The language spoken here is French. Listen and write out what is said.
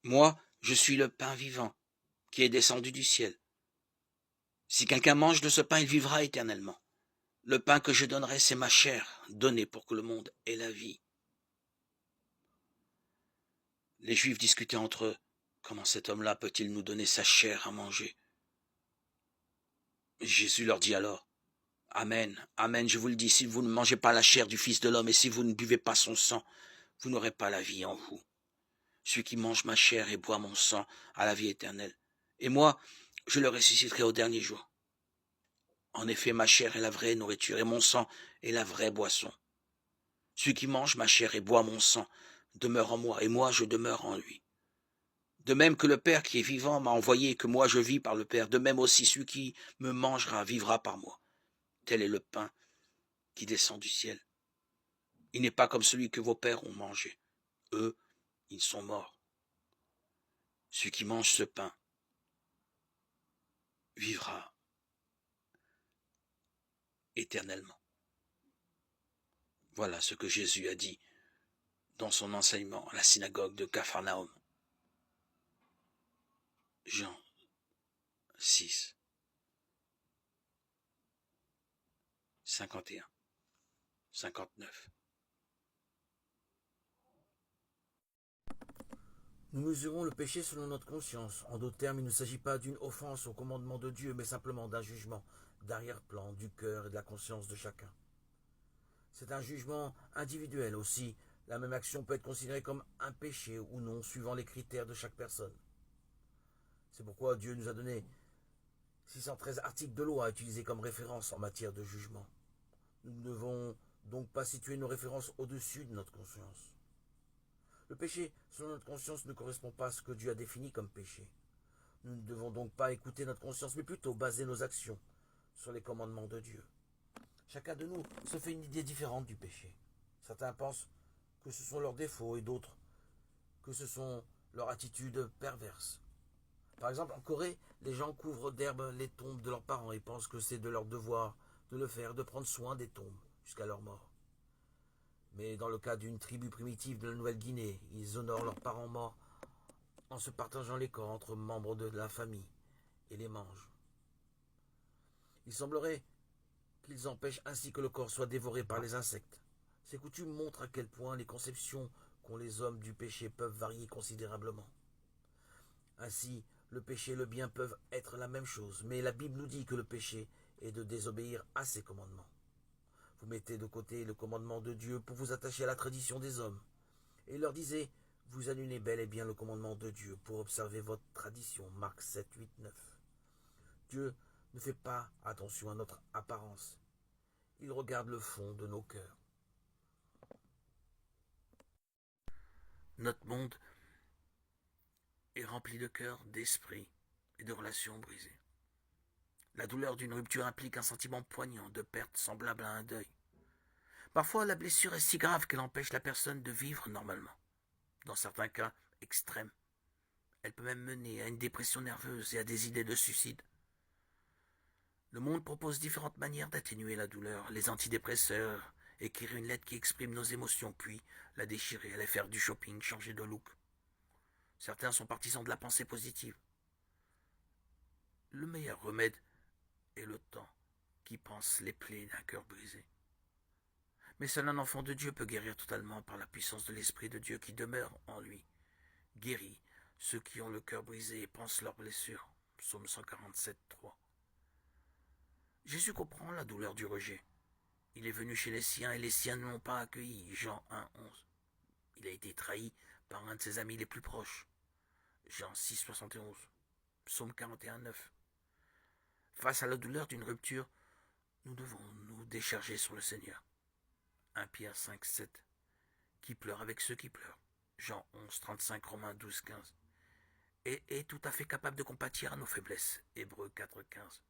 Moi, je suis le pain vivant, qui est descendu du ciel. Si quelqu'un mange de ce pain, il vivra éternellement. Le pain que je donnerai, c'est ma chair, donnée pour que le monde ait la vie. Les Juifs discutaient entre eux. Comment cet homme-là peut-il nous donner sa chair à manger? Jésus leur dit alors, Amen, Amen, je vous le dis, si vous ne mangez pas la chair du Fils de l'homme et si vous ne buvez pas son sang, vous n'aurez pas la vie en vous. Celui qui mange ma chair et boit mon sang a la vie éternelle. Et moi, je le ressusciterai au dernier jour. En effet, ma chair est la vraie nourriture et mon sang est la vraie boisson. Celui qui mange ma chair et boit mon sang demeure en moi et moi je demeure en lui. De même que le Père qui est vivant m'a envoyé et que moi je vis par le Père, de même aussi celui qui me mangera vivra par moi. Tel est le pain qui descend du ciel. Il n'est pas comme celui que vos pères ont mangé. Eux, ils sont morts. Celui qui mange ce pain vivra éternellement. Voilà ce que Jésus a dit dans son enseignement à la synagogue de Capharnaüm. Jean 6, 51, 59. Nous mesurons le péché selon notre conscience. En d'autres termes, il ne s'agit pas d'une offense au commandement de Dieu, mais simplement d'un jugement d'arrière-plan du cœur et de la conscience de chacun. C'est un jugement individuel aussi. La même action peut être considérée comme un péché ou non, suivant les critères de chaque personne. C'est pourquoi Dieu nous a donné 613 articles de loi à utiliser comme référence en matière de jugement. Nous ne devons donc pas situer nos références au-dessus de notre conscience. Le péché, selon notre conscience, ne correspond pas à ce que Dieu a défini comme péché. Nous ne devons donc pas écouter notre conscience, mais plutôt baser nos actions sur les commandements de Dieu. Chacun de nous se fait une idée différente du péché. Certains pensent que ce sont leurs défauts et d'autres que ce sont leurs attitudes perverses. Par exemple, en Corée, les gens couvrent d'herbe les tombes de leurs parents et pensent que c'est de leur devoir de le faire, de prendre soin des tombes jusqu'à leur mort. Mais dans le cas d'une tribu primitive de la Nouvelle-Guinée, ils honorent leurs parents morts en se partageant les corps entre membres de la famille et les mangent. Il semblerait qu'ils empêchent ainsi que le corps soit dévoré par les insectes. Ces coutumes montrent à quel point les conceptions qu'ont les hommes du péché peuvent varier considérablement. Ainsi, le péché et le bien peuvent être la même chose, mais la Bible nous dit que le péché est de désobéir à ses commandements. Vous mettez de côté le commandement de Dieu pour vous attacher à la tradition des hommes, et leur disiez, vous annulez bel et bien le commandement de Dieu pour observer votre tradition. Marc 7, 8, 9. Dieu ne fait pas attention à notre apparence. Il regarde le fond de nos cœurs. Notre monde est rempli de cœurs, d'esprits et de relations brisées. La douleur d'une rupture implique un sentiment poignant de perte semblable à un deuil. Parfois, la blessure est si grave qu'elle empêche la personne de vivre normalement. Dans certains cas extrêmes, elle peut même mener à une dépression nerveuse et à des idées de suicide. Le monde propose différentes manières d'atténuer la douleur. Les antidépresseurs, écrire une lettre qui exprime nos émotions, puis la déchirer, aller faire du shopping, changer de look. Certains sont partisans de la pensée positive. Le meilleur remède est le temps qui panse les plaies d'un cœur brisé. Mais seul un enfant de Dieu peut guérir totalement par la puissance de l'Esprit de Dieu qui demeure en lui. Guérit ceux qui ont le cœur brisé et pensent leurs blessures. Psaume 147, 3. Jésus comprend la douleur du rejet. Il est venu chez les siens et les siens ne l'ont pas accueilli. Jean 1, 11. Il a été trahi par un de ses amis les plus proches. Jean 6, 71. Psaume 41, 9. Face à la douleur d'une rupture, nous devons nous décharger sur le Seigneur. 1 Pierre 5, 7. Qui pleure avec ceux qui pleurent. Jean 11, 35, Romains 12, 15. Et est tout à fait capable de compatir à nos faiblesses. Hébreux 4, 15.